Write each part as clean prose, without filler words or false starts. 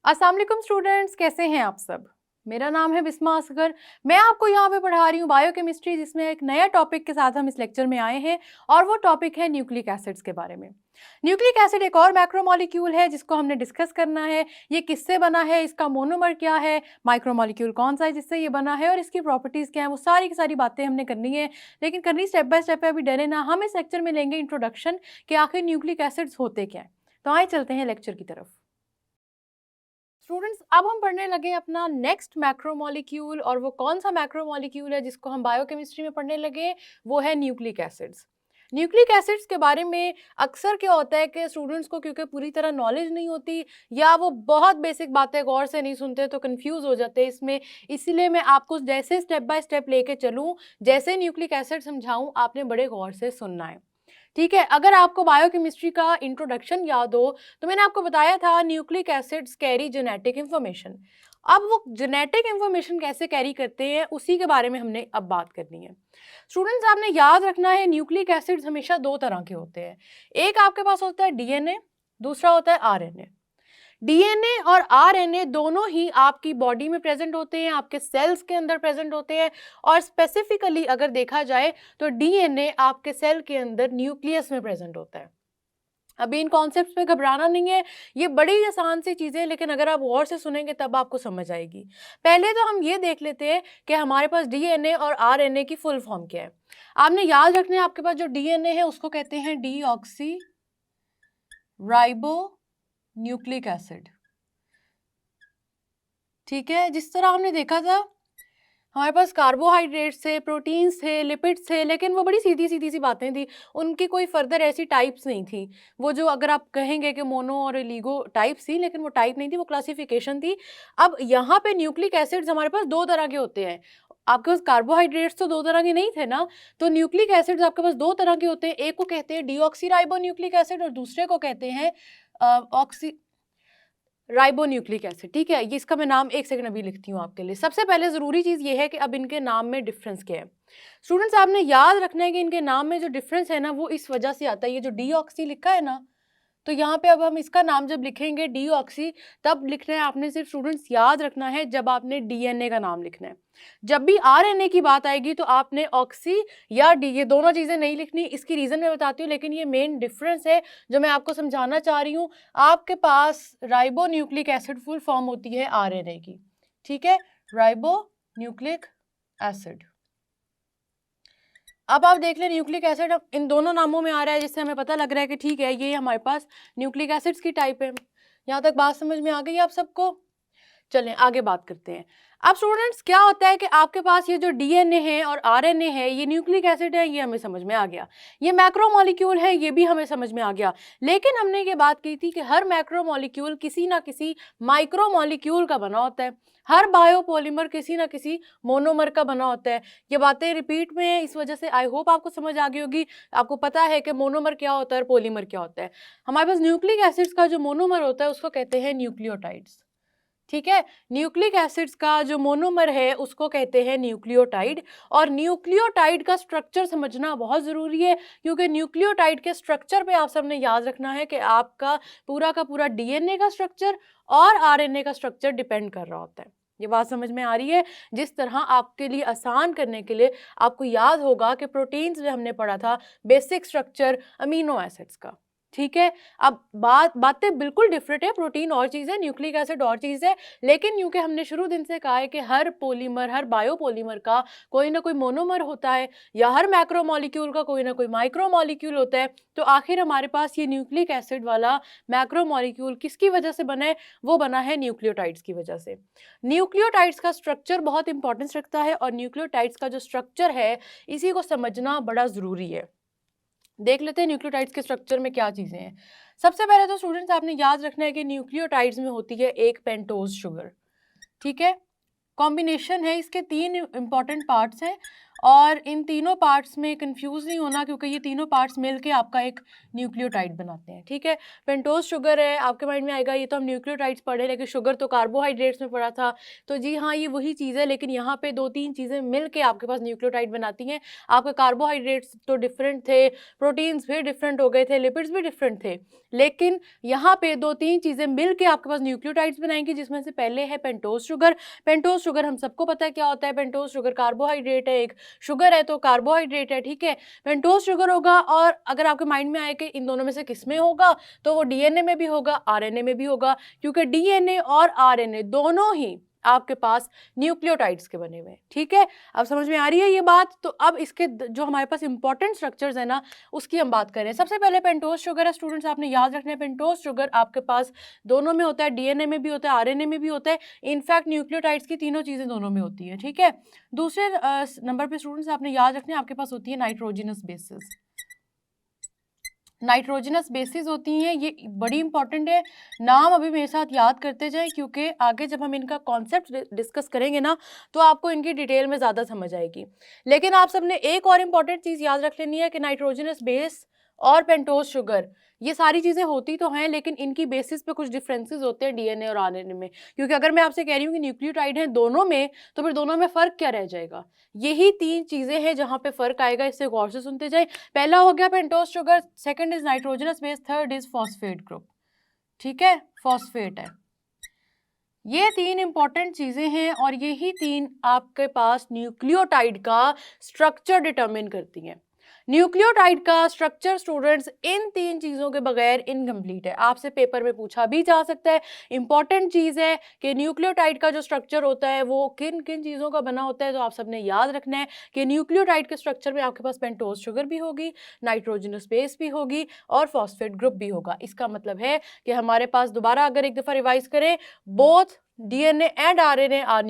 अस्सलाम वालेकुम स्टूडेंट्स, कैसे हैं आप सब। मेरा नाम है बिस्मा असगर। मैं आपको यहाँ पे पढ़ा रही हूँ बायोकेमिस्ट्री, जिसमें एक नया टॉपिक के साथ हम इस लेक्चर में आए हैं और वो टॉपिक है न्यूक्लिक एसिड्स के बारे में। न्यूक्लिक एसिड एक और मैक्रोमोलिक्यूल है जिसको हमने डिस्कस करना है। ये किससे बना है, इसका मोनोमर क्या है, माइक्रोमोलिक्यूल कौन सा है जिससे ये बना है और इसकी प्रॉपर्टीज़ क्या है, वो सारी की सारी बातें हमने करनी है। लेकिन करनी स्टेप बाय स्टेप है, अभी डरे ना। हम इस लेक्चर में लेंगे इंट्रोडक्शन कि आखिर न्यूक्लिक एसिड्स होते क्या हैं। तो आइए चलते हैं लेक्चर की तरफ। स्टूडेंट्स, अब हम पढ़ने लगे अपना नेक्स्ट मैक्रोमोलिक्यूल, और वो कौन सा मैक्रोमोलिक्यूल है जिसको हम बायोकेमिस्ट्री में पढ़ने लगे, वो है न्यूक्लिक एसिड्स। न्यूक्लिक एसिड्स के बारे में अक्सर क्या होता है कि स्टूडेंट्स को क्योंकि पूरी तरह नॉलेज नहीं होती या वो बहुत बेसिक बातें गौर से नहीं सुनते तो कंफ्यूज हो जाते हैं इसमें। इसीलिए मैं आपको जैसे स्टेप बाय स्टेप लेके चलूँ, जैसे न्यूक्लिक एसिड समझाऊँ, आपने बड़े गौर से सुनना है। ठीक है। अगर आपको बायोकेमिस्ट्री का इंट्रोडक्शन याद हो तो मैंने आपको बताया था nucleic acids carry genetic information. अब वो जेनेटिक इंफॉर्मेशन कैसे कैरी करते हैं उसी के बारे में हमने अब बात करनी है। स्टूडेंट्स, आपने याद रखना है न्यूक्लिक एसिड्स हमेशा दो तरह के होते हैं। एक आपके पास होता है डीएनए, दूसरा होता है आरएनए। डीएनए और आरएनए दोनों ही आपकी बॉडी में प्रेजेंट होते हैं, आपके सेल्स के अंदर प्रेजेंट होते हैं। और स्पेसिफिकली अगर देखा जाए तो डीएनए आपके सेल के अंदर न्यूक्लियस में प्रेजेंट होता है। अभी इन कॉन्सेप्ट्स पे घबराना नहीं है, ये बड़ी आसान सी चीज़ें हैं, लेकिन अगर आप गौर से सुनेंगे तब आपको समझ आएगी। पहले तो हम ये देख लेते हैं कि हमारे पास डीएनए और आरएनए की फुल फॉर्म क्या है। आपने याद रखना है, आपके पास जो डीएनए है उसको कहते हैं डीऑक्सी राइबो न्यूक्लिक एसिड। ठीक है। जिस तरह हमने देखा था हमारे पास कार्बोहाइड्रेट्स थे, प्रोटीन्स थे, लिपिड्स थे, लेकिन वो बड़ी सीधी सीधी सी बातें थी, उनकी कोई फर्दर ऐसी टाइप्स नहीं थी। वो जो अगर आप कहेंगे कि मोनो और लिगो टाइप्स थी, लेकिन वो टाइप नहीं थी, वो क्लासिफिकेशन थी। अब यहाँ पे न्यूक्लिक एसिड्स हमारे पास दो तरह के होते हैं। आपके पास कार्बोहाइड्रेट्स तो दो तरह के नहीं थे ना, तो न्यूक्लिक एसिड्स आपके पास दो तरह के होते हैं। एक को कहते हैं डीऑक्सीराइबो न्यूक्लिक एसिड और दूसरे को कहते हैं ऑक्सी राइबोन्यूक्लिक एसिड। ठीक है, ये इसका मैं नाम एक सेकंड अभी लिखती हूँ आपके लिए। सबसे पहले ज़रूरी चीज़ ये है कि अब इनके नाम में डिफरेंस क्या है। स्टूडेंट्स, आपने याद रखना है कि इनके नाम में जो डिफरेंस है ना, वो इस वजह से आता है। ये जो डीऑक्सी लिखा है ना, तो यहाँ पे अब हम इसका नाम जब लिखेंगे डीऑक्सी, तब लिखना है आपने सिर्फ। स्टूडेंट्स, याद रखना है जब आपने डीएनए का नाम लिखना है। जब भी आरएनए की बात आएगी तो आपने ऑक्सी या डी, ये दोनों चीज़ें नहीं लिखनी। इसकी रीज़न मैं बताती हूँ, लेकिन ये मेन डिफरेंस है जो मैं आपको समझाना चाह रही हूँ। आपके पास ribonucleic acid full form होती है आरएनए की। ठीक है, राइबो न्यूक्लिक एसिड। अब आप देख लें न्यूक्लिक एसिड अब इन दोनों नामों में आ रहा है, जिससे हमें पता लग रहा है कि ठीक है, ये हमारे पास न्यूक्लिक एसिड्स की टाइप है। यहाँ तक बात समझ में आ गई आप सबको? चलें आगे बात करते हैं। अब स्टूडेंट्स, क्या होता है कि आपके पास ये जो डीएनए है और आरएनए है, ये न्यूक्लिक एसिड है, ये हमें समझ में आ गया। ये मैक्रोमोलिक्यूल है, ये भी हमें समझ में आ गया। लेकिन हमने ये बात की थी कि हर मैक्रोमोलिक्यूल किसी ना किसी माइक्रोमोलिक्यूल का बना होता है। हर बायोपॉलीमर किसी ना किसी मोनोमर का बना होता है। ये बातें रिपीट में है, इस वजह से आई होप आपको समझ आ गई होगी। आपको पता है कि मोनोमर क्या होता है और पॉलीमर क्या होता है। हमारे पास न्यूक्लिक एसिड्स का जो मोनोमर होता है उसको कहते हैं न्यूक्लियोटाइड्स। ठीक है, न्यूक्लिक एसिड्स का जो मोनोमर है उसको कहते हैं न्यूक्लियोटाइड। और न्यूक्लियोटाइड का स्ट्रक्चर समझना बहुत ज़रूरी है, क्योंकि न्यूक्लियोटाइड के स्ट्रक्चर पे आप सबने याद रखना है कि आपका का पूरा डीएनए का स्ट्रक्चर और आरएनए का स्ट्रक्चर डिपेंड कर रहा होता है। ये बात समझ में आ रही है? जिस तरह आपके लिए आसान करने के लिए आपको याद होगा कि प्रोटीन्स में हमने पढ़ा था बेसिक स्ट्रक्चर अमीनो एसिड्स का। ठीक है, अब बातें बिल्कुल डिफरेंट है। प्रोटीन और चीज़ है, न्यूक्लिक एसिड और चीज़ है। लेकिन यूँ कि हमने शुरू दिन से कहा है कि हर पॉलीमर, हर बायोपॉलीमर का कोई ना कोई मोनोमर होता है, या हर मैक्रोमोलिक्यूल का कोई ना कोई माइक्रोमोलिक्यूल होता है। तो आखिर हमारे पास ये न्यूक्लिक एसिड वाला मैक्रोमोलिक्यूल किसकी वजह से बना है? वो बना है न्यूक्लियोटाइड्स की वजह से। न्यूक्लियोटाइड्स का स्ट्रक्चर बहुत इंपॉर्टेंस रखता है, और न्यूक्लियोटाइड्स का जो स्ट्रक्चर है इसी को समझना बड़ा ज़रूरी है। देख लेते हैं न्यूक्लियोटाइड्स के स्ट्रक्चर में क्या चीज़ें हैं। सबसे पहले तो स्टूडेंट्स, आपने याद रखना है कि न्यूक्लियोटाइड्स में होती है एक पेंटोज शुगर। ठीक है, कॉम्बिनेशन है, इसके तीन इंपॉर्टेंट पार्ट्स हैं। और इन तीनों पार्ट्स में कंफ्यूज नहीं होना, क्योंकि ये तीनों पार्ट्स मिलके आपका एक न्यूक्लियोटाइड बनाते हैं, ठीक है। पेंटोज शुगर है, आपके माइंड में आएगा ये तो हम न्यूक्लियोटाइड्स पढ़े, लेकिन शुगर तो कार्बोहाइड्रेट्स में पढ़ा था। तो जी हाँ, ये वही चीज़ है, लेकिन यहाँ पे 2-3 चीज़ें मिल के आपके पास न्यूक्लियोटाइड बनाती हैं। आपके कार्बोहाइड्रेट्स तो डिफरेंट थे, प्रोटीन्स भी डिफरेंट हो गए थे, लिपिड्स भी डिफरेंट थे, लेकिन यहाँ पे 2-3 चीज़ें मिल के आपके पास न्यूक्लियोटाइड्स बनाएंगी, जिसमें से पहले है पेंटोज शुगर। पेंटोज शुगर हम सबको पता है क्या होता है, पेंटोज शुगर कार्बोहाइड्रेट है, एक शुगर है तो कार्बोहाइड्रेट है, ठीक है। पेंटोज शुगर होगा, और अगर आपके माइंड में आए कि इन दोनों में से किस में होगा, तो वो डीएनए में भी होगा, आरएनए में भी होगा, क्योंकि डीएनए और आरएनए दोनों ही आपके पास न्यूक्लियोटाइड्स के बने हुए हैं, ठीक है। अब समझ में आ रही है ये बात। तो अब इसके जो हमारे पास इंपॉर्टेंट स्ट्रक्चर्स है ना, उसकी हम बात करें। सबसे पहले पेंटोज शुगर है स्टूडेंट्स, आपने याद रखना है, पेंटोज शुगर आपके पास दोनों में होता है, डीएनए में भी होता है, आरएनए में भी होता है, इनफैक्ट न्यूक्लियोटाइड्स की तीनों चीजें दोनों में होती है, ठीक है। दूसरे नंबर पे स्टूडेंट्स आपने याद रखना है, आपके पास होती है नाइट्रोजनस बेसिस। नाइट्रोजनस बेसिस होती हैं, ये बड़ी इंपॉर्टेंट है, नाम अभी मेरे साथ याद करते जाएं, क्योंकि आगे जब हम इनका कॉन्सेप्ट डिस्कस करेंगे ना, तो आपको इनकी डिटेल में ज़्यादा समझ आएगी। लेकिन आप सबने एक और इम्पॉर्टेंट चीज़ याद रख लेनी है कि नाइट्रोजनस बेस और पेंटोज शुगर, ये सारी चीज़ें होती तो हैं, लेकिन इनकी बेसिस पे कुछ डिफरेंसेस होते हैं डीएनए और आरएनए में। क्योंकि अगर मैं आपसे कह रही हूँ कि न्यूक्लियोटाइड हैं दोनों में, तो फिर दोनों में फ़र्क क्या रह जाएगा। यही 3 चीज़ें हैं जहाँ पे फ़र्क आएगा, इससे गौर से सुनते जाए। पहला हो गया pentose sugar, second is nitrogenous base, third is phosphate group, ठीक है, फॉस्फेट है। ये 3 इंपॉर्टेंट चीज़ें हैं, और यही 3 आपके पास न्यूक्लियोटाइड का स्ट्रक्चर डिटरमिन करती हैं। न्यूक्लियोटाइड का स्ट्रक्चर स्टूडेंट्स इन 3 चीज़ों के बगैर इनकम्प्लीट है। आपसे पेपर में पूछा भी जा सकता है, इंपॉर्टेंट चीज़ है कि न्यूक्लियोटाइड का जो स्ट्रक्चर होता है वो किन किन चीज़ों का बना होता है। तो आप सबने याद रखना है कि न्यूक्लियोटाइड के स्ट्रक्चर में आपके पास पेंटोज शुगर भी होगी, नाइट्रोजनस बेस भी होगी, और फॉस्फेट ग्रुप भी होगा। इसका मतलब है कि हमारे पास, दोबारा अगर एक दफ़ा रिवाइज करें, both DNA and RNA are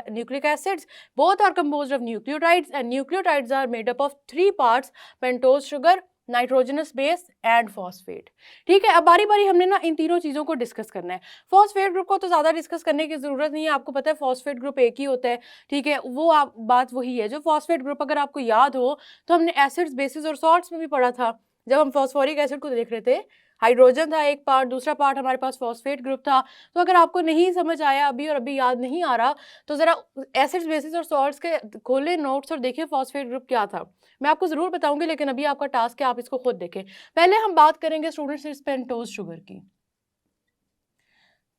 nucleic acids. Both are composed of nucleotides, and nucleotides are made up of 3 parts: pentose sugar, nitrogenous base and phosphate, ठीक है। अब बारी बारी हमने ना इन तीनों चीज़ों को डिस्कस करना है। फॉस्फेट ग्रुप को तो ज़्यादा डिस्कस करने की ज़रूरत नहीं है, आपको पता है फॉस्फेट ग्रुप एक ही होता है, ठीक है। वो आप बात वही है, जो फॉस्फेट ग्रुप अगर आपको याद हो तो हमने एसिड्स, बेसिस और सॉल्ट्स में भी पढ़ा था, जब हम फॉस्फोरिक एसिड को देख रहे थे। हाइड्रोजन था एक पार्ट, दूसरा पार्ट हमारे पास फॉस्फेट ग्रुप था। तो अगर आपको नहीं समझ आया अभी और अभी याद नहीं आ रहा, तो ज़रा एसिड्स, बेसिस और सॉल्ट्स के खोले नोट्स और देखिए फॉस्फेट ग्रुप क्या था। मैं आपको ज़रूर बताऊंगी, लेकिन अभी आपका टास्क है आप इसको खुद देखें। पहले हम बात करेंगे स्टूडेंट्स इस पेंटोज शुगर की।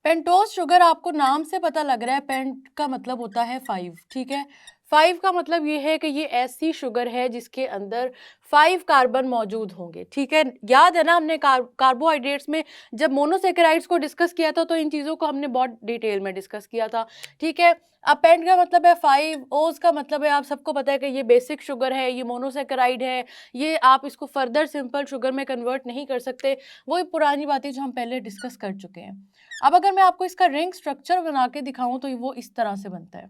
पेंटोज शुगर आपको नाम से पता लग रहा है, पेंट का मतलब होता है 5, ठीक है। 5 का मतलब ये है कि ये ऐसी शुगर है जिसके अंदर 5 कार्बन मौजूद होंगे, ठीक है। याद है ना, हमने कार्बोहाइड्रेट्स में जब मोनोसेकेराइड्स को डिस्कस किया था, तो इन चीज़ों को हमने बहुत डिटेल में डिस्कस किया था, ठीक है। अब पेंट का मतलब है 5, ओज का मतलब है, आप सबको पता है कि ये बेसिक शुगर है, ये मोनोसेकेराइड है, ये आप इसको फर्दर सिंपल शुगर में कन्वर्ट नहीं कर सकते। वही पुरानी बातें जो हम पहले डिस्कस कर चुके हैं। अब अगर मैं आपको इसका रिंग स्ट्रक्चर बना के दिखाऊं, तो वो इस तरह से बनता है।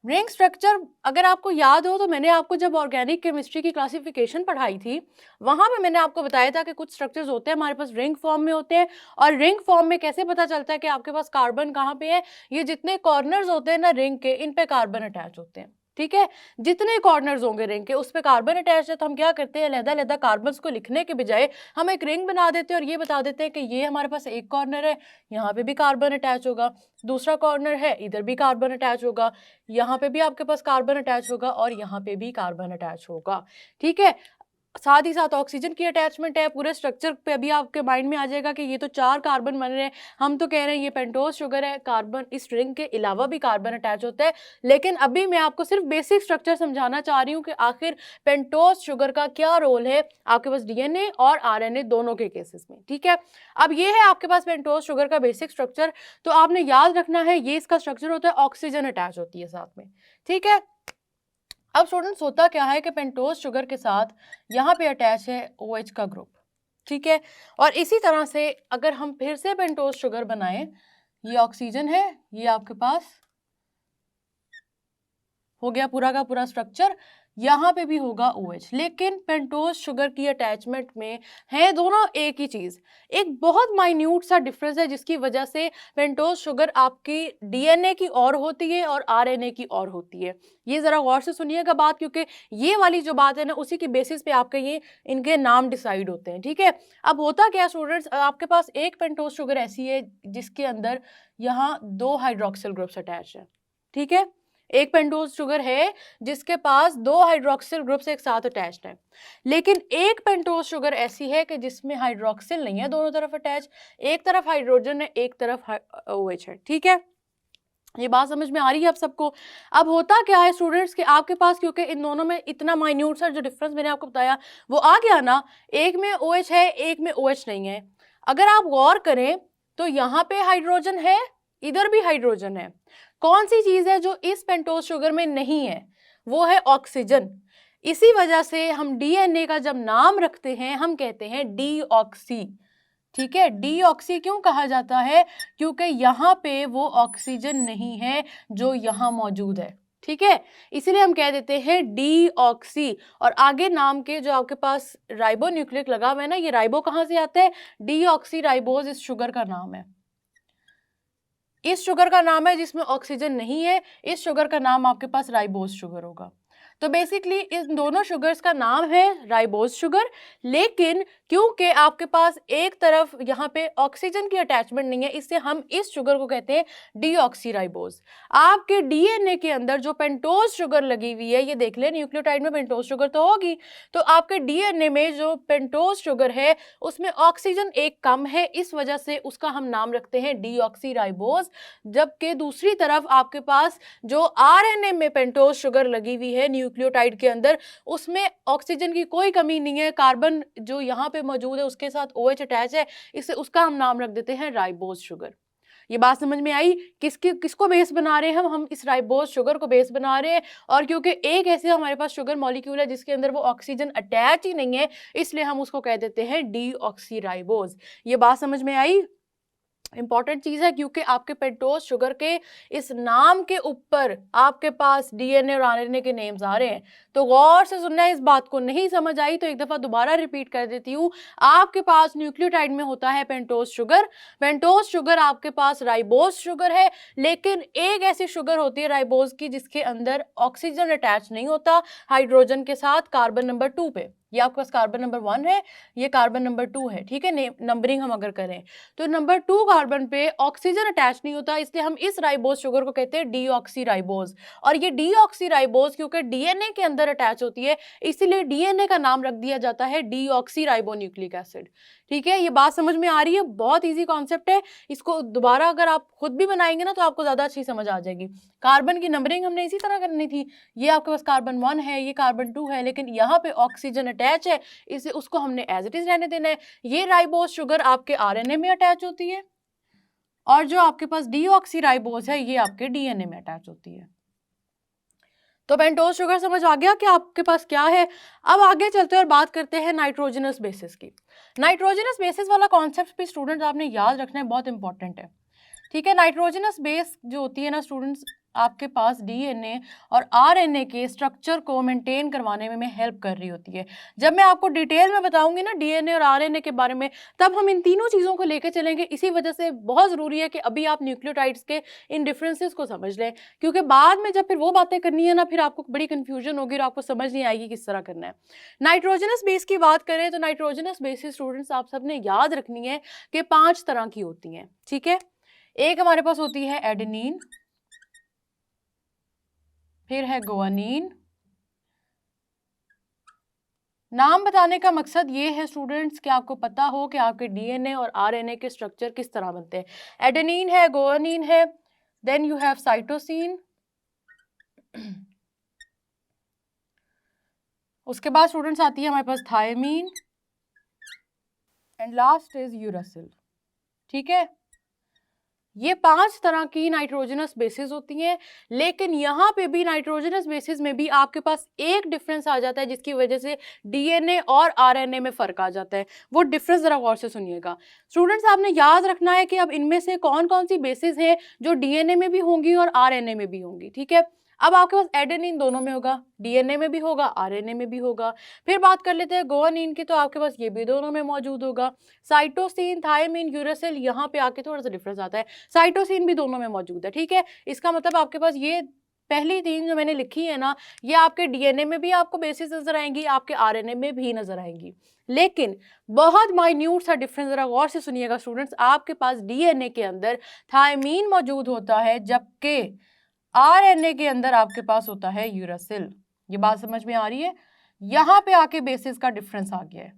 रिंग स्ट्रक्चर अगर आपको याद हो, तो मैंने आपको जब ऑर्गेनिक केमिस्ट्री की क्लासिफिकेशन पढ़ाई थी, वहां पे मैंने आपको बताया था कि कुछ स्ट्रक्चर्स होते हैं हमारे पास रिंग फॉर्म में होते हैं। और रिंग फॉर्म में कैसे पता चलता है कि आपके पास कार्बन कहाँ पे है, ये जितने कॉर्नर्स होते हैं ना रिंग के, इन पे कार्बन अटैच होते हैं, ठीक है। जितने कॉर्नर्स होंगे रिंग के, उस पे कार्बन अटैच है। तो हम क्या करते हैं, अलग-अलग कार्बन्स को लिखने के बजाय हम एक रिंग बना देते हैं और ये बता देते हैं कि ये हमारे पास एक कॉर्नर है, यहाँ पे भी कार्बन अटैच होगा, दूसरा कॉर्नर है, इधर भी कार्बन अटैच होगा, यहाँ पे भी आपके पास कार्बन अटैच होगा, और यहाँ पे भी कार्बन अटैच होगा, ठीक है। साथ ही साथ ऑक्सीजन की अटैचमेंट है। पूरे स्ट्रक्चर पे अभी आपके माइंड में आ जाएगा कि ये तो 4 कार्बन बन रहे हैं, हम तो कह रहे हैं ये पेंटोज शुगर है। कार्बन, इस रिंग के अलावा भी कार्बन अटैच होता है, लेकिन अभी मैं आपको सिर्फ बेसिक स्ट्रक्चर समझाना चाह रही हूँ कि आखिर पेंटोज शुगर का क्या रोल है आपके पास डीएनए और आरएनए दोनों के केसेस में, ठीक है। अब ये है आपके पास पेंटोज शुगर का बेसिक स्ट्रक्चर। तो आपने याद रखना है, ये इसका स्ट्रक्चर होता है, ऑक्सीजन अटैच होती है साथ में, ठीक है। अब स्टूडेंट्स होता क्या है कि पेंटोज शुगर के साथ यहाँ पे अटैच है OH का ग्रुप, ठीक है। और इसी तरह से अगर हम फिर से पेंटोज शुगर बनाएं, ये ऑक्सीजन है, ये आपके पास हो गया पूरा का पूरा स्ट्रक्चर, यहाँ पे भी होगा OH। लेकिन पेंटोज शुगर की अटैचमेंट में है दोनों एक ही चीज, एक बहुत माइन्यूट सा डिफरेंस है जिसकी वजह से पेंटोज शुगर आपकी DNA की और होती है और RNA की और होती है। ये जरा गौर से सुनिएगा बात, क्योंकि ये वाली जो बात है ना उसी की बेसिस पे आपके ये इनके नाम डिसाइड होते हैं, ठीक है। अब होता क्या स्टूडेंट्स, आपके पास एक पेंटोज शुगर ऐसी है जिसके अंदर यहाँ 2 हाइड्रोक्सिल ग्रुप्स अटैच है, ठीक है। एक पेंटोज शुगर है जिसके पास 2 हाइड्रोक्सिल ग्रुप्स एक साथ अटैच्ड हैं। लेकिन एक पेंटोज शुगर ऐसी है कि जिसमें हाइड्रोक्सिल नहीं है दोनों तरफ अटैच, एक तरफ हाइड्रोजन है एक तरफ OH है, ठीक है। ये बात समझ में आ रही है आप सबको। अब होता क्या है स्टूडेंट्स कि आपके पास क्योंकि इन दोनों में इतना माइन्यूट सा जो डिफरेंस मैंने आपको बताया वो आ गया ना, एक में OH है एक में OH नहीं है। अगर आप गौर करें तो यहाँ पे हाइड्रोजन है, इधर भी हाइड्रोजन है। कौन सी चीज है जो इस पेंटोज शुगर में नहीं है? वो है ऑक्सीजन। इसी वजह से हम DNA का जब नाम रखते हैं हम कहते हैं डीऑक्सी, ठीक है। डीऑक्सी क्यों कहा जाता है? क्योंकि यहाँ पे वो ऑक्सीजन नहीं है जो यहाँ मौजूद है, ठीक है, इसीलिए हम कह देते हैं डीऑक्सी। और आगे नाम के जो आपके पास राइबो न्यूक्लिक लगा हुआ है ना, ये राइबो कहाँ से आता है? डीऑक्सी राइबोज इस शुगर का नाम है, इस शुगर का नाम है जिसमें ऑक्सीजन नहीं है। इस शुगर का नाम आपके पास राइबोज शुगर होगा। तो बेसिकली इन दोनों शुगर्स का नाम है राइबोज शुगर, लेकिन क्योंकि आपके पास एक तरफ यहाँ पे ऑक्सीजन की अटैचमेंट नहीं है, इससे हम इस शुगर को कहते हैं डीऑक्सी राइबोज। आपके DNA के अंदर जो पेंटोज शुगर लगी हुई है, ये देख लें न्यूक्लियोटाइड में पेंटोज शुगर तो होगी, तो आपके DNA में जो पेंटोज शुगर है उसमें ऑक्सीजन एक कम है, इस वजह से उसका हम नाम रखते हैं डीऑक्सी राइबोज। जबकि दूसरी तरफ आपके पास जो RNA में पेंटोज शुगर लगी हुई है न्यूक्लियोटाइड के अंदर, उसमें ऑक्सीजन की कोई कमी नहीं है, कार्बन जो यहाँ पे मौजूद है उसके साथ OH अटैच है, इससे उसका हम नाम रख देते हैं राइबोज शुगर। ये बात समझ में आई? किसको बेस बना रहे हैं हम इस राइबोज शुगर को बेस बना रहे हैं। और क्योंकि एक ऐसे हमारे पास शुगर मॉलिक्यूल है जिसके अंदर वो ऑक्सीजन अटैच ही नहीं है, इसलिए हम उसको कह देते हैं डीऑक्सी राइबोज। ये बात समझ में आई? इंपॉर्टेंट चीज है, क्योंकि आपके पेंटोज शुगर के इस नाम के ऊपर आपके पास DNA और RNA के नेम्स आ रहे हैं, तो गौर से सुनना है। इस बात को नहीं समझ आई तो एक दफा दोबारा रिपीट कर देती हूँ। आपके पास न्यूक्लियोटाइड में होता है पेंटोज शुगर, पेंटोज शुगर आपके पास राइबोज शुगर है, लेकिन एक ऐसी शुगर होती है राइबोज की जिसके अंदर ऑक्सीजन अटैच नहीं होता हाइड्रोजन के साथ कार्बन नंबर 2 पे। ये आपके पास कार्बन नंबर 1 है, ये कार्बन नंबर 2 है, ठीक है। नंबरिंग हम अगर करें तो नंबर 2 कार्बन पे ऑक्सीजन अटैच नहीं होता, इसलिए हम इस राइबोज शुगर को कहते हैं डीऑक्सी राइबोज। और ये डीऑक्सी राइबोज क्योंकि DNA के अंदर अटैच होती है, इसीलिए DNA का नाम रख दिया जाता है डीऑक्सी राइबोन्यूक्लिक एसिड, ठीक है। ये बात समझ में आ रही है? बहुत ईजी कॉन्सेप्ट है, इसको दोबारा अगर आप खुद भी बनाएंगे ना तो आपको ज्यादा अच्छी समझ आ जाएगी। कार्बन की नंबरिंग हमने इसी तरह करनी थी। ये आपके पास कार्बन 1 है, ये कार्बन 2 है, लेकिन यहाँ पे ऑक्सीजन अटैच है, इसे उसको हमने एज इट इज रहने देना है। ये राइबोज शुगर आपके RNA में अटैच होती है, और जो आपके पास डीऑक्सी राइबोज है ये आपके DNA में अटैच होती है। तो पेंटोज शुगर समझ आ गया कि आपके पास क्या है। अब आगे चलते हैं और बात करते हैं नाइट्रोजनस बेसिस की। नाइट्रोजनस बेसिस वाला कॉन्सेप्ट भी स्टूडेंट्स आपने याद रखना है, बहुत इंपॉर्टेंट है, ठीक है। नाइट्रोजनस बेस जो होती है ना स्टूडेंट्स, आपके पास DNA और RNA के स्ट्रक्चर को मेंटेन करवाने में हेल्प कर रही होती है। जब मैं आपको डिटेल में बताऊंगी ना DNA और RNA के बारे में, तब हम इन तीनों चीज़ों को लेकर चलेंगे। इसी वजह से बहुत ज़रूरी है कि अभी आप न्यूक्लियोटाइड्स के इन डिफरेंसेस को समझ लें, क्योंकि बाद में जब फिर वो बातें करनी है ना, फिर आपको बड़ी कन्फ्यूजन होगी और आपको समझ नहीं आएगी किस तरह करना है। नाइट्रोजनस बेस की बात करें तो नाइट्रोजनस बेसिस स्टूडेंट्स आप सबने याद रखनी है कि 5 तरह की होती हैं, ठीक है। एक हमारे पास होती है एडेनिन, फिर है गुआनिन। नाम बताने का मकसद ये है स्टूडेंट्स कि आपको पता हो कि आपके DNA और RNA के स्ट्रक्चर किस तरह बनते हैं। एडेनिन है, गुआनिन है, देन यू हैव साइटोसिन, उसके बाद स्टूडेंट्स आती है हमारे पास thymine, and last is uracil, ठीक है। ये 5 तरह की नाइट्रोजनस बेसिस होती हैं, लेकिन यहाँ पे भी नाइट्रोजनस बेसिस में भी आपके पास एक डिफरेंस आ जाता है जिसकी वजह से DNA और RNA में फ़र्क आ जाता है। वो डिफरेंस ज़रा गौर से सुनिएगा स्टूडेंट्स। आपने याद रखना है कि अब इनमें से कौन कौन सी बेसिस हैं जो DNA में भी होंगी और RNA में भी होंगी, ठीक है। अब आपके पास एडेनिन दोनों में होगा, डीएनए में भी होगा, आरएनए में भी होगा। फिर बात कर लेते हैं गुआनिन की, तो आपके पास ये भी दोनों में मौजूद होगा। साइटोसिन, थायमिन, यूरासिल, यहाँ पे आके थोड़ा सा डिफरेंस आता है, साइटोसिन भी दोनों में मौजूद है, ठीक है। इसका मतलब आपके पास ये पहली तीन जो मैंने लिखी है ना, ये आपके डीएनए में भी आपको बेसिस नजर आएंगी, आपके आरएनए में भी नजर आएंगी। लेकिन बहुत माइन्यूट सा डिफरेंस, जरा गौर से सुनिएगा स्टूडेंट्स, आपके पास डीएनए के अंदर थायमीन मौजूद होता है, जबकि आरएनए के अंदर आपके पास होता है यूरासिल। ये बात समझ में आ रही है? यहां पे आके बेसिस का डिफरेंस आ गया है।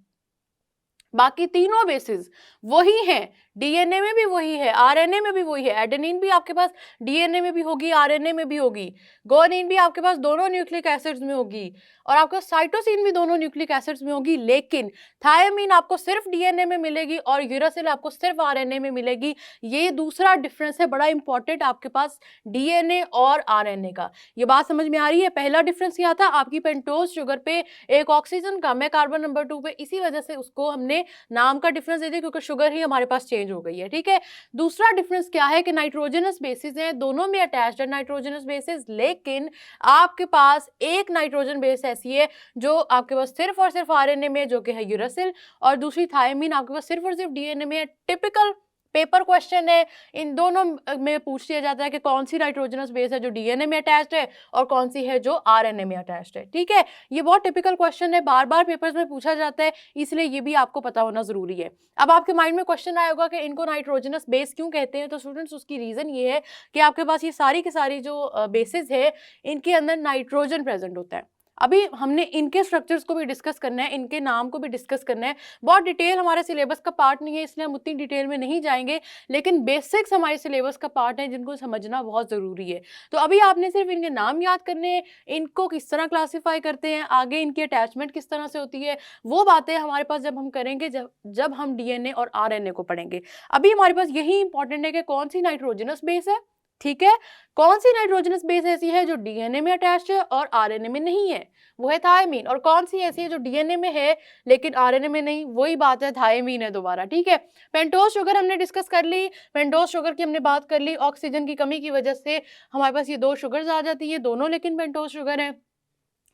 बाकी तीनों बेसिस वही हैं, डीएनए में भी वही है, आरएनए में भी वही है। एडेनिन भी आपके पास डीएनए में भी होगी, आरएनए में भी होगी। गुआनिन भी आपके पास दोनों न्यूक्लिक एसिड्स में होगी, और आपका साइटोसिन भी दोनों न्यूक्लिक एसिड्स में होगी। लेकिन थायमीन आपको सिर्फ डीएनए में मिलेगी और यूरासिल आपको सिर्फ आरएनए में मिलेगी। ये दूसरा डिफरेंस है बड़ा इंपॉर्टेंट आपके पास डीएनए और आरएनए का। ये बात समझ में आ रही है? पहला डिफरेंस क्या था, आपकी पेंटोज शुगर पे एक ऑक्सीजन कम है कार्बन नंबर 2 पे, इसी वजह से उसको हमने नाम का डिफरेंस दे दिया, क्योंकि शुगर ही हमारे पास चेंज हो गई है, ठीक है। दूसरा डिफरेंस क्या है कि नाइट्रोजनस बेसिस हैं, दोनों में अटैच्ड है नाइट्रोजनस बेसिस, लेकिन आपके पास एक नाइट्रोजन बेस ऐसी है जो आपके पास सिर्फ और सिर्फ आरएनए में, जो कि है यूरासिल, और दूसरी थायमीन आपके पास सिर्फ और सिर्फ डीएनए में है। टिपिकल पेपर क्वेश्चन है, इन दोनों में पूछ लिया जाता है कि कौन सी नाइट्रोजनस बेस है जो डीएनए में अटैच्ड है और कौन सी है जो आरएनए में अटैच्ड है, ठीक है। ये बहुत टिपिकल क्वेश्चन है, बार बार पेपर्स में पूछा जाता है, इसलिए ये भी आपको पता होना जरूरी है। अब आपके माइंड में क्वेश्चन आया होगा कि इनको नाइट्रोजनस बेस क्यों कहते हैं, तो स्टूडेंट्स उसकी रीजन ये है कि आपके पास ये सारी की सारी जो बेसिस है, इनके अंदर नाइट्रोजन प्रेजेंट होता है। अभी हमने इनके स्ट्रक्चर्स को भी डिस्कस करना है, इनके नाम को भी डिस्कस करना है। बहुत डिटेल हमारे सिलेबस का पार्ट नहीं है, इसलिए हम उतनी डिटेल में नहीं जाएंगे, लेकिन बेसिक्स हमारे सिलेबस का पार्ट है जिनको समझना बहुत ज़रूरी है। तो अभी आपने सिर्फ इनके नाम याद करने हैं, इनको किस तरह क्लासीफाई करते हैं, आगे इनकी अटैचमेंट किस तरह से होती है, वो बातें हमारे पास जब हम करेंगे, जब हम डीएनए और आरएनए को पढ़ेंगे। अभी हमारे पास यही इंपॉर्टेंट है कि कौन सी नाइट्रोजनस बेस है, ठीक है, कौन सी नाइट्रोजनस बेस ऐसी है जो डीएनए में अटैच्ड है और आरएनए में नहीं है, वो है थायमीन। और कौन सी ऐसी है जो डीएनए में है लेकिन आरएनए में नहीं, वही बात है, थायमीन है दोबारा, ठीक है। पेंटोज शुगर हमने डिस्कस कर ली, पेंटोज शुगर की हमने बात कर ली, ऑक्सीजन की कमी की वजह से हमारे पास ये दो शुगर्स आ जाती है, दोनों लेकिन पेंटोज शुगर है,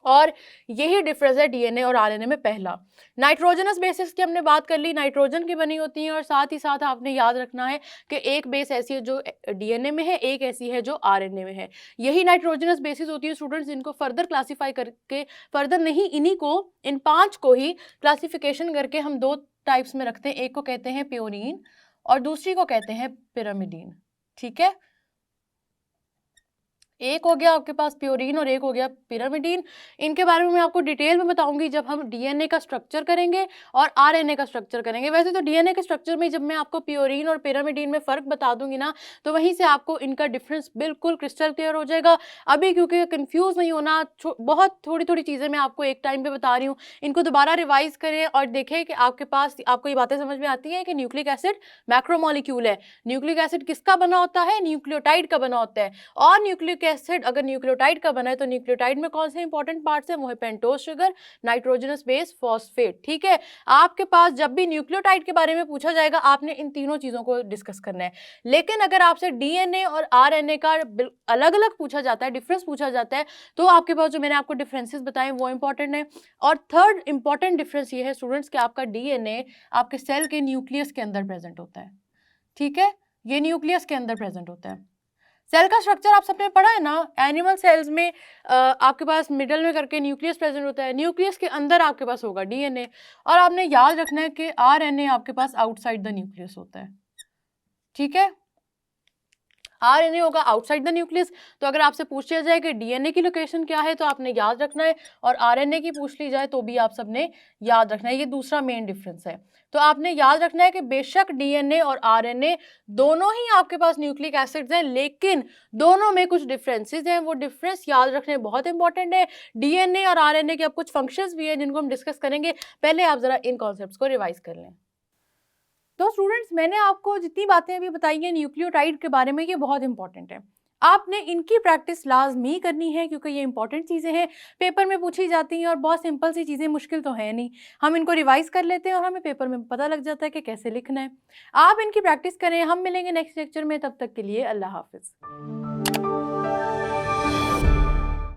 और यही डिफरेंस है डीएनए और आरएनए में। पहला नाइट्रोजनस बेसिस की हमने बात कर ली, नाइट्रोजन की बनी होती हैं, और साथ ही साथ आपने याद रखना है कि एक बेस ऐसी है जो डीएनए में है, एक ऐसी है जो आरएनए में है। यही नाइट्रोजनस बेसिस होती है स्टूडेंट्स, इनको फर्दर क्लासीफाई करके, फर्दर नहीं, इन्हीं को, इन 5 को ही क्लासिफिकेशन करके हम 2 टाइप्स में रखते हैं, एक को कहते हैं प्योरीन और दूसरी को कहते हैं पिरामिडीन, ठीक है। एक हो गया आपके पास प्योरीन और एक हो गया पिरामिडीन। इनके बारे में मैं आपको डिटेल में बताऊंगी जब हम डीएनए का स्ट्रक्चर करेंगे और आरएनए का स्ट्रक्चर करेंगे। वैसे तो डीएनए के स्ट्रक्चर में जब मैं आपको प्योरीन और पिरामिडीन में फ़र्क बता दूंगी ना, तो वहीं से आपको इनका डिफरेंस बिल्कुल क्रिस्टल क्लियर हो जाएगा। अभी क्योंकि कन्फ्यूज़ नहीं होना, बहुत थोड़ी थोड़ी चीज़ें मैं आपको एक टाइम पर बता रही हूँ, इनको दोबारा रिवाइज करें और देखें कि आपके पास, आपको ये बातें समझ में आती हैं कि न्यूक्लिक एसिड मैक्रोमोलिक्यूल है। न्यूक्लिक एसिड किसका बना होता है? न्यूक्लियोटाइड का बना होता है। और न्यूक्लिक एसिड अगर न्यूक्लियोटाइड का बना है, तो न्यूक्लियोटाइड में कौन से इंपॉर्टेंट पार्ट्स हैं? वो है pentose sugar, nitrogenous base, phosphate, ठीक है। आपके पास जब भी न्यूक्लियोटाइड के बारे में पूछा जाएगा, आपने इन तीनों चीजों को डिस्कस करना है। लेकिन अगर आपसे डीएनए और आरएनए का अलग अलग पूछा जाता है, डिफरेंस पूछा जाता है, तो आपके पास जो मैंने आपको डिफरेंसेस बताए वो इंपॉर्टेंट है। और थर्ड इंपॉर्टेंट डिफरेंस ये है स्टूडेंट्स कि आपका डीएनए आपके सेल के न्यूक्लियस के अंदर प्रेजेंट होता है, ठीक है, ये न्यूक्लियस के अंदर प्रेजेंट होता है। सेल का स्ट्रक्चर आप सबने पढ़ा है ना, एनिमल सेल्स में आपके पास मिडल में करके न्यूक्लियस प्रेजेंट होता है, न्यूक्लियस के अंदर आपके पास होगा डीएनए, और आपने याद रखना है कि आरएनए आपके पास आउटसाइड द न्यूक्लियस होता है, ठीक है। आरएनए होगा आउटसाइड द न्यूक्लियस। तो अगर आपसे पूछ लिया जाए कि डीएनए की लोकेशन क्या है, तो आपने याद रखना है, और आरएनए की पूछ ली जाए तो भी आप सबने याद रखना है। ये दूसरा मेन डिफरेंस है। तो आपने याद रखना है कि बेशक डीएनए और आरएनए दोनों ही आपके पास न्यूक्लिक एसिड्स हैं, लेकिन दोनों में कुछ डिफरेंसेस हैं। वो डिफरेंस याद रखने बहुत इंपॉर्टेंट है। डीएनए और आरएनए के अब कुछ फंक्शंस भी हैं जिनको हम डिस्कस करेंगे। पहले आप जरा इन कॉन्सेप्ट्स को रिवाइज कर लें। तो स्टूडेंट्स, मैंने आपको जितनी बातें अभी बताई हैं न्यूक्लियोटाइड के बारे में, ये बहुत इंपॉर्टेंट है। आपने इनकी प्रैक्टिस लाजमी करनी है, क्योंकि ये इंपॉर्टेंट चीज़ें हैं, पेपर में पूछी जाती हैं, और बहुत सिंपल सी चीज़ें, मुश्किल तो है नहीं। हम इनको रिवाइज कर लेते हैं और हमें पेपर में पता लग जाता है कि कैसे लिखना है। आप इनकी प्रैक्टिस करें। हम मिलेंगे नेक्स्ट लेक्चर में, तब तक के लिए अल्लाह हाफिज़।